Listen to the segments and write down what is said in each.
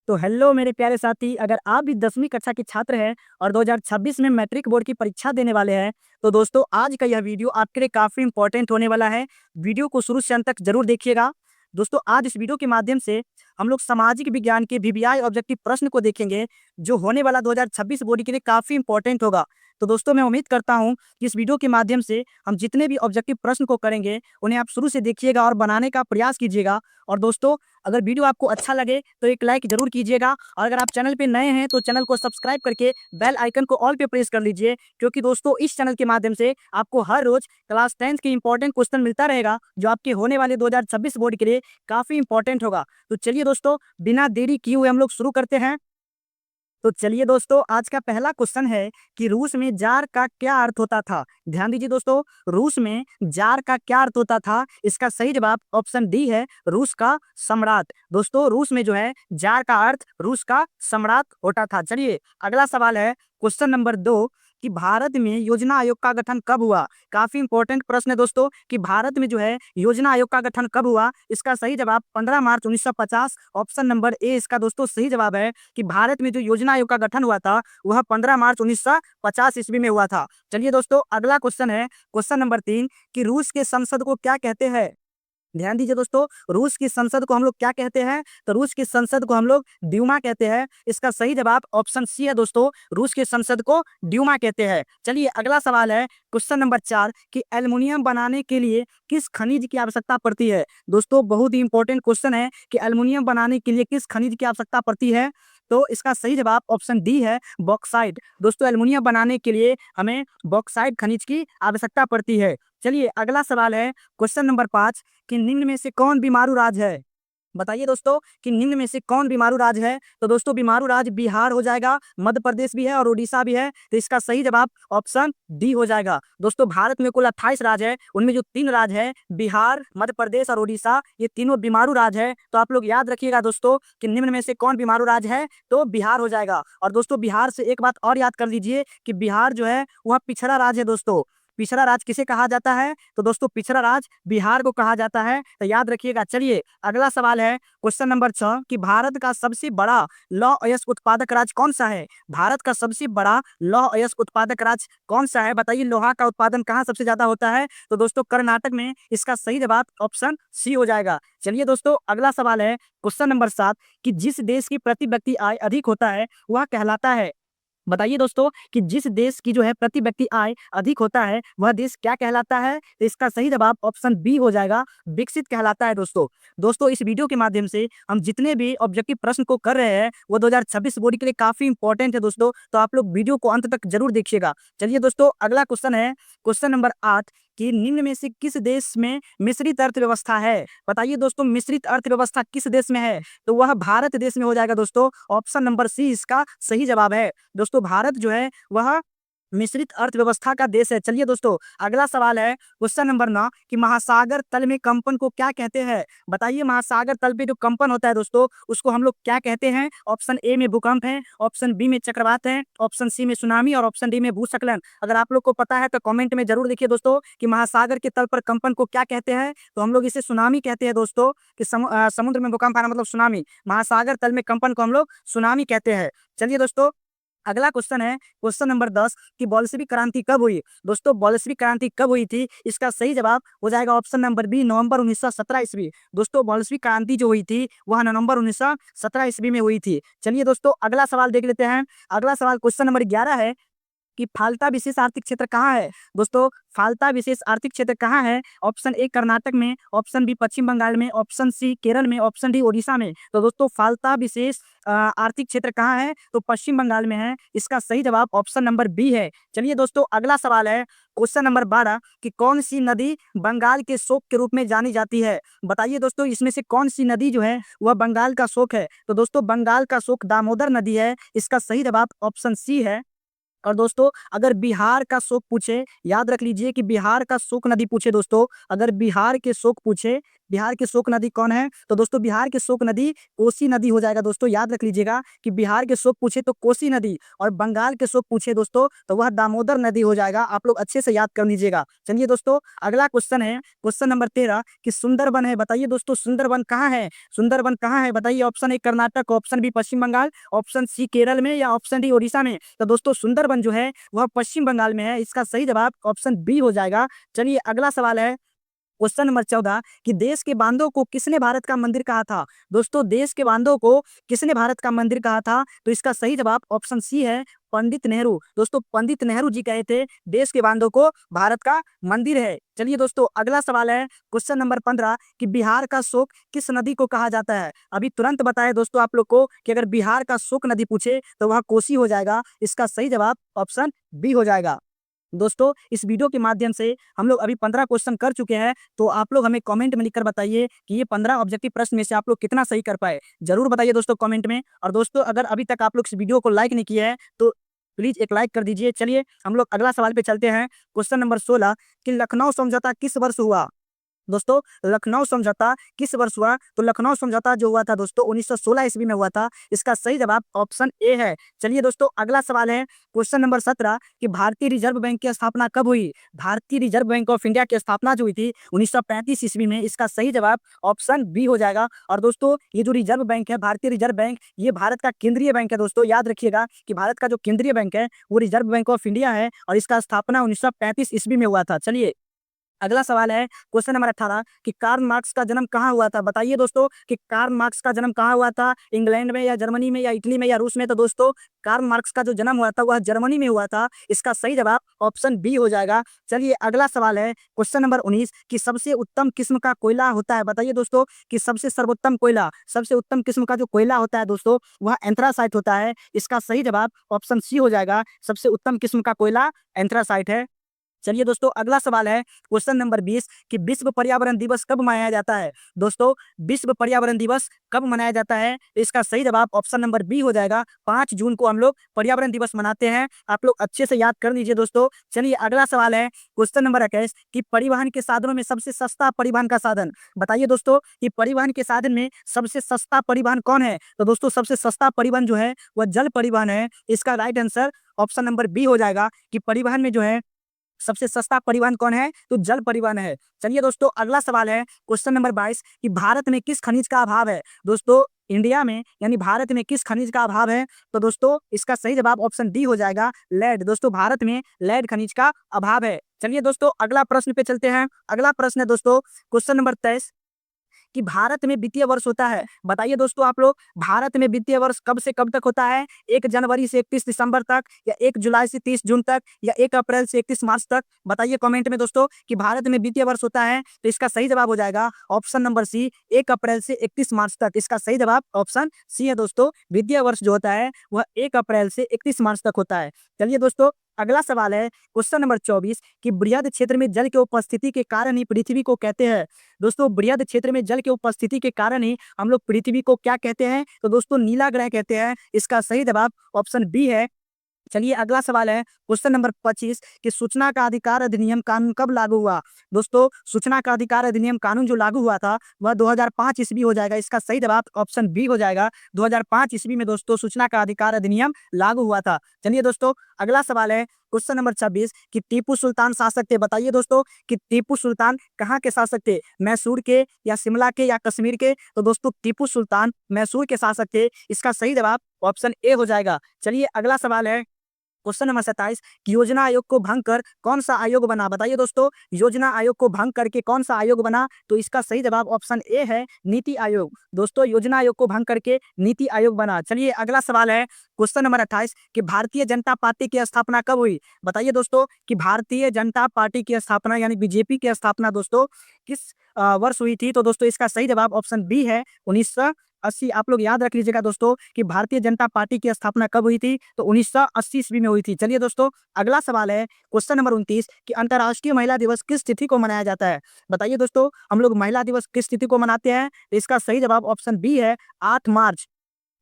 तो हेलो मेरे प्यारे साथी, अगर आप भी 10वीं कक्षा के छात्र हैं और 2026 में मैट्रिक बोर्ड की परीक्षा देने वाले हैं, तो दोस्तों आज का यह वीडियो आपके लिए काफ़ी इंपॉर्टेंट होने वाला है। वीडियो को शुरू से अंत तक जरूर देखिएगा। दोस्तों आज इस वीडियो के माध्यम से हम लोग सामाजिक विज्ञान के वीवीआई ऑब्जेक्टिव प्रश्न को देखेंगे, जो होने वाला 2026 बोर्ड के लिए काफ़ी इंपॉर्टेंट होगा। तो दोस्तों मैं उम्मीद करता हूं कि इस वीडियो के माध्यम से हम जितने भी ऑब्जेक्टिव प्रश्न को करेंगे उन्हें आप शुरू से देखिएगा और बनाने का प्रयास कीजिएगा। और दोस्तों अगर वीडियो आपको अच्छा लगे तो एक लाइक जरूर कीजिएगा, और अगर आप चैनल पे नए हैं तो चैनल को सब्सक्राइब करके बेल आइकन को ऑल पे प्रेस कर लीजिए, क्योंकि दोस्तों इस चैनल के माध्यम से आपको हर रोज क्लास 10th के इंपॉर्टेंट क्वेश्चन मिलता रहेगा, जो आपके होने वाले 2026 बोर्ड के लिए काफी इंपॉर्टेंट होगा। तो चलिए दोस्तों बिना देरी किए हुए हम लोग शुरू करते हैं। तो चलिए दोस्तों आज का पहला क्वेश्चन है कि रूस में जार का क्या अर्थ होता था। ध्यान दीजिए दोस्तों, रूस में जार का क्या अर्थ होता था। इसका सही जवाब ऑप्शन डी है, रूस का सम्राट। दोस्तों रूस में जो है जार का अर्थ रूस का सम्राट होता था। चलिए अगला सवाल है क्वेश्चन नंबर 2 कि भारत में योजना आयोग का गठन कब हुआ। काफी इंपॉर्टेंट प्रश्न है दोस्तों कि भारत में जो है योजना आयोग का गठन कब हुआ। इसका सही जवाब 15 मार्च 1950, ऑप्शन नंबर ए इसका दोस्तों सही जवाब है कि भारत में जो योजना आयोग का गठन हुआ था वह 15 मार्च 1950 ईस्वी में हुआ था। चलिए दोस्तों अगला क्वेश्चन है क्वेश्चन नंबर 3 कि रूस के संसद को क्या कहते हैं। ध्यान दीजिए दोस्तों, रूस की संसद को हम लोग क्या कहते हैं। तो रूस की संसद को हम लोग ड्यूमा कहते हैं। इसका सही जवाब ऑप्शन सी है दोस्तों, रूस की संसद को ड्यूमा कहते हैं। चलिए अगला सवाल है क्वेश्चन नंबर 4 कि एल्युमिनियम बनाने के लिए किस खनिज की आवश्यकता पड़ती है। दोस्तों बहुत ही इंपॉर्टेंट क्वेश्चन है कि एल्युमिनियम बनाने के लिए किस खनिज की आवश्यकता पड़ती है। तो इसका सही जवाब ऑप्शन डी है, बॉक्साइट। दोस्तों एल्युमिनियम बनाने के लिए हमें बॉक्साइट खनिज की आवश्यकता पड़ती है। चलिए अगला सवाल है क्वेश्चन नंबर 5 कि निम्न में से कौन बीमारू राज्य है। बताइए दोस्तों कि निम्न में से कौन बीमारू राज्य है। तो दोस्तों बीमारू राज्य बिहार हो जाएगा, मध्य प्रदेश भी है और उड़ीसा भी है। तो इसका सही जवाब ऑप्शन डी हो जाएगा। दोस्तों भारत में कुल 28 राज्य है, उनमें जो 3 राज्य है बिहार, मध्य प्रदेश और उड़ीसा, ये तीनों बीमारू राज्य है। तो आप लोग याद रखिएगा दोस्तों कि निम्न में से कौन बीमारू राज्य है, तो बिहार हो जाएगा। और दोस्तों बिहार से एक बात और याद कर लीजिए कि बिहार जो है वह पिछड़ा राज्य है। दोस्तों पिछड़ा राज्य किसे कहा जाता है। तो दोस्तों पिछड़ा राज्य बिहार को कहा जाता है, तो याद रखिएगा। चलिए अगला सवाल है क्वेश्चन नंबर 6 कि भारत का सबसे बड़ा लौह अयस्क उत्पादक राज्य कौन सा है। भारत का सबसे बड़ा लौह अयस्क उत्पादक राज्य कौन सा है। बताइए लोहा का उत्पादन कहाँ सबसे ज्यादा होता है। तो दोस्तों कर्नाटक में। इसका सही जवाब ऑप्शन सी हो जाएगा। चलिए दोस्तों अगला सवाल है क्वेश्चन नंबर 7 कि जिस देश की प्रति व्यक्ति आय अधिक होता है वह कहलाता है। बताइए दोस्तों कि जिस देश की जो है प्रति व्यक्ति आय अधिक होता है वह देश क्या कहलाता है। तो इसका सही जवाब ऑप्शन बी हो जाएगा, विकसित कहलाता है। दोस्तों इस वीडियो के माध्यम से हम जितने भी ऑब्जेक्टिव प्रश्न को कर रहे हैं वो 2026 बोर्ड के लिए काफी इंपॉर्टेंट है दोस्तों, तो आप लोग वीडियो को अंत तक जरूर देखिएगा। चलिए दोस्तों अगला क्वेश्चन है क्वेश्चन नंबर 8 कि निम्न में से किस देश में मिश्रित अर्थव्यवस्था है। बताइए दोस्तों मिश्रित अर्थव्यवस्था किस देश में है। तो वह भारत देश में हो जाएगा दोस्तों, ऑप्शन नंबर सी इसका सही जवाब है। दोस्तों भारत जो है वह मिश्रित अर्थव्यवस्था का देश है। चलिए दोस्तों अगला सवाल है क्वेश्चन नंबर 9 कि महासागर तल में कंपन को क्या कहते हैं। बताइए महासागर तल पे जो कंपन होता है दोस्तों उसको हम लोग क्या कहते हैं। ऑप्शन ए में भूकंप है, ऑप्शन बी में चक्रवात है, ऑप्शन सी में सुनामी और ऑप्शन डी में भूस्खलन। अगर आप लोग को पता है तो कमेंट में जरूर लिखिए दोस्तों कि महासागर के तल पर कंपन को क्या कहते हैं। तो हम लोग इसे सुनामी कहते हैं दोस्तों, कि समुद्र में भूकंप आना मतलब सुनामी, महासागर तल में कंपन को हम लोग सुनामी कहते हैं। चलिए दोस्तों अगला क्वेश्चन है क्वेश्चन नंबर 10 कि बोल्शेविक क्रांति कब हुई। दोस्तों बोल्शेविक क्रांति कब हुई थी। इसका सही जवाब हो जाएगा ऑप्शन नंबर बी, नवंबर 1917 ईस्वी। दोस्तों बोल्शेविक क्रांति जो हुई थी वह नवंबर 1917 ईस्वी में हुई थी। चलिए दोस्तों अगला सवाल देख लेते हैं। अगला सवाल क्वेश्चन नंबर 11 है कि फाल्ता विशेष आर्थिक क्षेत्र कहाँ है। दोस्तों फाल्ता विशेष आर्थिक क्षेत्र कहाँ है। ऑप्शन ए कर्नाटक में, ऑप्शन बी पश्चिम बंगाल में, ऑप्शन सी केरल में, ऑप्शन डी ओडिशा में। तो दोस्तों फाल्ता विशेष आर्थिक क्षेत्र कहाँ है, तो पश्चिम बंगाल में है। इसका सही जवाब ऑप्शन नंबर बी है। चलिए दोस्तों अगला सवाल है क्वेश्चन नंबर 12 कि कौन सी नदी बंगाल के शोक के रूप में जानी जाती है। बताइए दोस्तों इसमें से कौन सी नदी जो है वह बंगाल का शोक है। तो दोस्तों बंगाल का शोक दामोदर नदी है। इसका सही जवाब ऑप्शन सी है। और दोस्तों अगर बिहार का शोक पूछे, याद रख लीजिए कि बिहार का शोक नदी पूछे दोस्तों, अगर बिहार के शोक पूछे बिहार की शोक नदी कौन है? तो दोस्तों बिहार की शोक नदी कोसी नदी हो जाएगा। दोस्तों याद रख लीजिएगा कि बिहार के शोक पूछे तो कोसी नदी, और बंगाल के शोक पूछे दोस्तों तो वह दामोदर नदी हो जाएगा। आप लोग अच्छे से याद कर लीजिएगा। चलिए दोस्तों अगला क्वेश्चन है, क्वेश्चन नंबर 13 कि सुंदरबन है, बताइए दोस्तों सुंदरबन कहाँ है? सुंदरबन कहाँ है बताइए? Option A Karnataka, option B Paschim Bengal, option C Kerala में, या ऑप्शन डी ओडिशा में। तो दोस्तों सुंदरबन जो है वह पश्चिम बंगाल में है। इसका सही जवाब ऑप्शन बी हो जाएगा। चलिए अगला सवाल है, क्वेश्चन नंबर 14 कि देश के बांधों को किसने भारत का मंदिर कहा था? दोस्तों देश के बांधों को किसने भारत का मंदिर कहा था? तो इसका सही जवाब ऑप्शन सी है, पंडित नेहरू। दोस्तों पंडित नेहरू जी कहे थे देश के बांधों को भारत का मंदिर है। चलिए दोस्तों अगला सवाल है, क्वेश्चन नंबर 15 कि बिहार का शोक किस नदी को कहा जाता है? अभी तुरंत बताए दोस्तों आप लोग को कि अगर बिहार का शोक नदी पूछे तो वह कोसी हो जाएगा। इसका सही जवाब ऑप्शन बी हो जाएगा। दोस्तों इस वीडियो के माध्यम से हम लोग अभी 15 क्वेश्चन कर चुके हैं। तो आप लोग हमें कमेंट में लिखकर बताइए कि ये 15 ऑब्जेक्टिव प्रश्न में से आप लोग कितना सही कर पाए, जरूर बताइए दोस्तों कमेंट में। और दोस्तों अगर अभी तक आप लोग इस वीडियो को लाइक नहीं किया है तो प्लीज एक लाइक कर दीजिए। चलिए हम लोग अगला सवाल पे चलते हैं, क्वेश्चन नंबर 16 कि लखनऊ समझौता किस वर्ष हुआ? दोस्तों लखनऊ समझौता किस वर्ष हुआ? तो लखनऊ समझौता जो हुआ था दोस्तों 1916 ईस्वी में हुआ था। इसका सही जवाब ऑप्शन ए है। चलिए दोस्तों अगला सवाल है, क्वेश्चन नंबर 17 कि भारतीय रिजर्व बैंक की स्थापना कब हुई? भारतीय रिजर्व बैंक ऑफ इंडिया की स्थापना जो हुई थी 1935 ईस्वी में। इसका सही जवाब ऑप्शन बी हो जाएगा। और दोस्तों ये जो रिजर्व बैंक है, भारतीय रिजर्व बैंक, ये भारत का केंद्रीय बैंक है। दोस्तों याद रखिएगा कि भारत का जो केंद्रीय बैंक है वो रिजर्व बैंक ऑफ इंडिया है, और इसका स्थापना 1935 ईस्वी में हुआ था। चलिए अगला सवाल है, क्वेश्चन नंबर 18 कि कार्ल मार्क्स का जन्म कहाँ हुआ था? बताइए दोस्तों कि कार्ल मार्क्स का जन्म कहाँ हुआ था? इंग्लैंड में, या जर्मनी में, या इटली में, या रूस में? तो दोस्तों कार्ल मार्क्स का जो जन्म हुआ था वह जर्मनी में हुआ था। इसका सही जवाब ऑप्शन बी हो जाएगा। चलिए अगला सवाल है, क्वेश्चन नंबर 19 कि सबसे उत्तम किस्म का कोयला होता है? बताइए दोस्तों कि सबसे सर्वोत्तम कोयला, सबसे उत्तम किस्म का जो कोयला होता है दोस्तों वह एंथ्रासाइट होता है। इसका सही जवाब ऑप्शन सी हो जाएगा। सबसे उत्तम किस्म का कोयला एंथ्रासाइट है। चलिए दोस्तों अगला सवाल है, क्वेश्चन नंबर 20 कि विश्व पर्यावरण दिवस कब मनाया जाता है? दोस्तों विश्व पर्यावरण दिवस कब मनाया जाता है? तो इसका सही जवाब ऑप्शन नंबर बी हो जाएगा। 5 जून को हम लोग पर्यावरण दिवस मनाते हैं। आप लोग अच्छे से याद कर लीजिए दोस्तों। चलिए अगला सवाल है, क्वेश्चन नंबर 21 कि परिवहन के साधनों में सबसे सस्ता परिवहन का साधन? बताइए दोस्तों कि परिवहन के साधन में सबसे सस्ता परिवहन कौन है? तो दोस्तों सबसे सस्ता परिवहन जो है वह जल परिवहन है। इसका right answer option number B हो जाएगा कि परिवहन में जो है सबसे सस्ता परिवहन कौन है? तो जल परिवहन है। चलिए दोस्तों अगला सवाल है, क्वेश्चन नंबर 22 कि भारत में किस खनिज का अभाव है? दोस्तों इंडिया में यानी भारत में किस खनिज का अभाव है? तो दोस्तों इसका सही जवाब ऑप्शन डी हो जाएगा, लेड। दोस्तों भारत में लेड खनिज का अभाव है। चलिए दोस्तों अगला प्रश्न पे चलते हैं। अगला प्रश्न है दोस्तों क्वेश्चन नंबर 23 कि भारत में वित्तीय वर्ष होता है। बताइए दोस्तों आप लोग भारत में वित्तीय वर्ष कब से कब तक होता है? 1 जनवरी से 31 दिसंबर तक, या 1 जुलाई से 30 जून तक, या 1 अप्रैल से 31 मार्च तक? बताइए कमेंट में दोस्तों कि भारत में वित्तीय वर्ष होता है। तो इसका सही जवाब हो जाएगा ऑप्शन नंबर सी, 1 अप्रैल से 31 मार्च तक। इसका सही जवाब ऑप्शन सी है दोस्तों। वित्तीय वर्ष जो होता है वह 1 अप्रैल से 31 मार्च तक होता है। चलिए दोस्तों अगला सवाल है, क्वेश्चन नंबर 24 कि बृहद क्षेत्र में जल की उपस्थिति के कारण ही पृथ्वी को कहते हैं। दोस्तों बृहद क्षेत्र में जल की उपस्थिति के कारण ही हम लोग पृथ्वी को क्या कहते हैं? तो दोस्तों नीला ग्रह कहते हैं। इसका सही जवाब ऑप्शन बी है। चलिए अगला सवाल है, क्वेश्चन नंबर 25 कि सूचना का अधिकार अधिनियम कानून कब लागू हुआ? दोस्तों सूचना का अधिकार अधिनियम कानून जो लागू हुआ था वह 2005 ईस्वी हो जाएगा। इसका सही जवाब ऑप्शन बी हो जाएगा। 2005 ईस्वी में दोस्तों सूचना का अधिकार अधिनियम लागू हुआ था। चलिए दोस्तों अगला सवाल है, क्वेश्चन नंबर 26 कि टीपू सुल्तान शासक थे। बताइए दोस्तों कि टीपू सुल्तान कहाँ के शासक थे? मैसूर के, या शिमला के, या कश्मीर के? तो दोस्तों टीपू सुल्तान मैसूर के शासक थे। इसका सही जवाब ऑप्शन ए हो जाएगा। चलिए अगला सवाल है, क्वेश्चन नंबर 27 कि योजना आयोग को भंग कर कौन सा आयोग बना? बताइए दोस्तों योजना आयोग को भंग करके कौन सा आयोग बना? तो इसका सही जवाब ऑप्शन ए है, नीति आयोग। दोस्तों योजना आयोग को भंग करके नीति आयोग बना। चलिए अगला सवाल है, क्वेश्चन नंबर 28 कि भारतीय जनता पार्टी की स्थापना कब हुई? बताइए दोस्तों कि भारतीय जनता पार्टी की स्थापना यानी बीजेपी की स्थापना दोस्तों किस वर्ष हुई थी? तो दोस्तों इसका सही जवाब ऑप्शन बी है, 1980। आप लोग याद रख लीजिएगा दोस्तों कि भारतीय जनता पार्टी की स्थापना कब हुई थी? तो 1980 ईस्वी में हुई थी। चलिए दोस्तों अगला सवाल है, क्वेश्चन नंबर 29 कि अंतर्राष्ट्रीय महिला दिवस किस तिथि को मनाया जाता है? बताइए दोस्तों हम लोग महिला दिवस किस तिथि को मनाते हैं? तो इसका सही जवाब ऑप्शन बी है, 8 मार्च।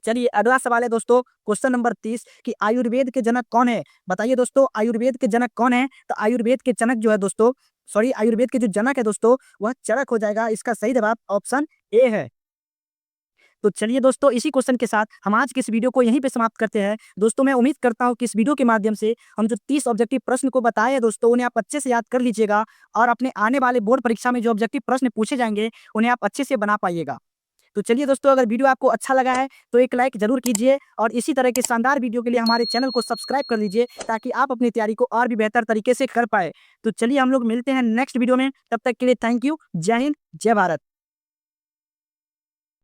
चलिए अगला सवाल है दोस्तों, क्वेश्चन नंबर 30 कि आयुर्वेद के जनक कौन है? बताइए दोस्तों आयुर्वेद के जनक कौन है? तो आयुर्वेद के जनक जो है दोस्तों सॉरी आयुर्वेद के जो जनक है दोस्तों वह चरक हो जाएगा। इसका सही जवाब ऑप्शन ए है। तो चलिए दोस्तों, इसी क्वेश्चन के साथ हम आज की इस वीडियो को यहीं पे समाप्त करते हैं। दोस्तों मैं उम्मीद करता हूँ कि इस वीडियो के माध्यम से हम जो 30 ऑब्जेक्टिव प्रश्न को बताए हैं दोस्तों, उन्हें आप अच्छे से याद कर लीजिएगा और अपने आने वाले बोर्ड परीक्षा में जो ऑब्जेक्टिव प्रश्न पूछे जाएंगे उन्हें आप अच्छे से बना पाइएगा। तो चलिए दोस्तों, अगर वीडियो आपको अच्छा लगा है तो एक लाइक जरूर कीजिए और इसी तरह के शानदार वीडियो के लिए हमारे चैनल को सब्सक्राइब कर लीजिए ताकि आप अपनी तैयारी को और भी बेहतर तरीके से कर पाए। तो चलिए हम लोग मिलते हैं नेक्स्ट वीडियो में, तब तक के लिए थैंक यू। जय हिंद, जय भारत।